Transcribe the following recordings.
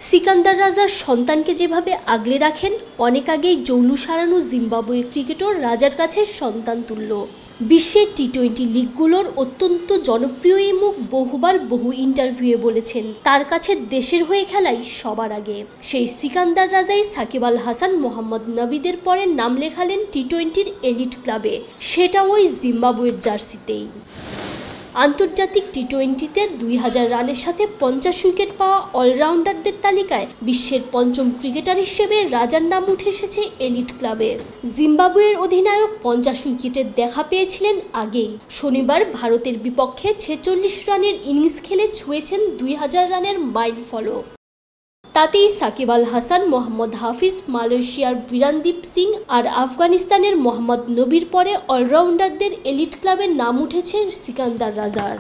সিকান্দার রাজার সন্তানকে যেভাবে আগলে রাখেন, অনেক আগেই জৌলুস হারানো জিম্বাবুয়ে ক্রিকেটর রাজার কাছে সন্তান তুল্য। বিশ্বের টি-20 লিগগুলোর অত্যন্ত জনপ্রিয় এই মুখ বহুবার বহু ইন্টারভিউয়ে বলেছেন তার কাছে দেশের হয়ে খেলাই সবার আগে। সেই সিকান্দার রাজাই সাকিব আল হাসান, মোহাম্মদ নবীদের পরে নাম লেখালেন টি-20-র এলিট ক্লাবে, সেটা ওই জিম্বাবুয়ের জার্সিতেই। আন্তর্জাতিক টি-20-তে 2000 রানের সাথে 50 উইকেট পাওয়া অলরাউন্ডারদের তালিকায় বিশ্বের পঞ্চম ক্রিকেটার হিসেবে রাজার নাম উঠে এসেছে এলিট ক্লাবে। জিম্বাবুয়ের অধিনায়ক 50 উইকেটের দেখা পেয়েছিলেন আগেই। শনিবার ভারতের বিপক্ষে 46 রানের ইনিংস খেলে ছুঁয়েছেন 2000 রানের মাইলফলক। তাতেই সাকিব আল হাসান, মোহাম্মদ হাফিজ, মালয়েশিয়ার বিরানদীপ সিং আর আফগানিস্তানের মোহাম্মদ নবীর পরে অলরাউন্ডারদের এলিট ক্লাবের নাম উঠেছে সিকান্দার রাজার।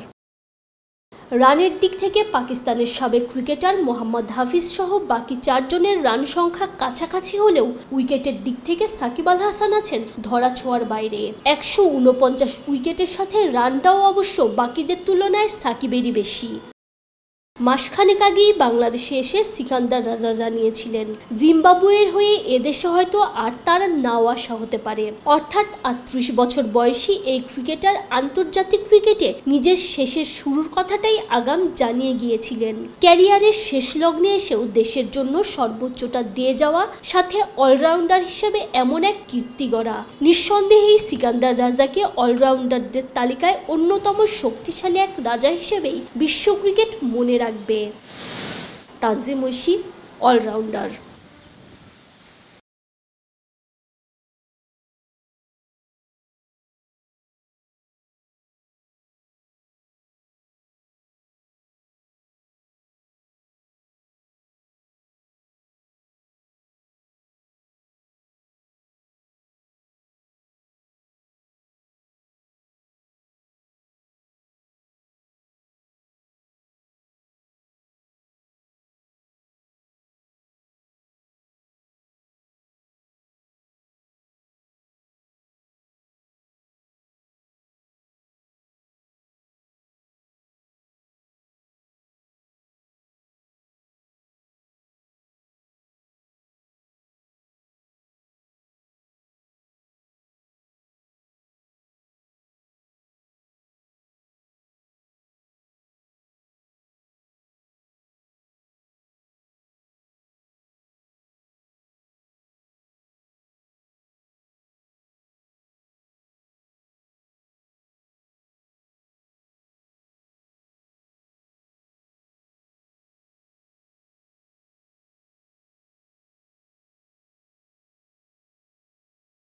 রানের দিক থেকে পাকিস্তানের সাবেক ক্রিকেটার মোহাম্মদ হাফিজ সহ বাকি 4 জনের রান সংখ্যা কাছাকাছি হলেও উইকেটের দিক থেকে সাকিব আল হাসান আছেন ধরাছোঁয়ার বাইরে। 149 উইকেটের সাথে রানটাও অবশ্য বাকিদের তুলনায় সাকিবেরই বেশি। মাসখানেক আগেই বাংলাদেশে এসে সিকান্দার রাজা জানিয়েছিলেন, জিম্বাবুয়ের হয়ে এদেশে হয়তো আর তার নাও আসা হতে পারে। অর্থাৎ 38 বছর বয়সী এই ক্রিকেটার আন্তর্জাতিক ক্রিকেটে নিজের শেষের শুরুর কথাটাই আগাম জানিয়ে গিয়েছিলেন। ক্যারিয়ারের শেষ লগ্নে এসেও দেশের জন্য সর্বোচ্চটা দিয়ে যাওয়া, সাথে অলরাউন্ডার হিসেবে এমন এক কীর্তি গড়া। নিঃসন্দেহেই সিকান্দার রাজাকে অলরাউন্ডারদের তালিকায় অন্যতম শক্তিশালী এক রাজা হিসেবেই বিশ্ব ক্রিকেট মনে রাখবে। তানজিম ঐশী, অলরাউন্ডার।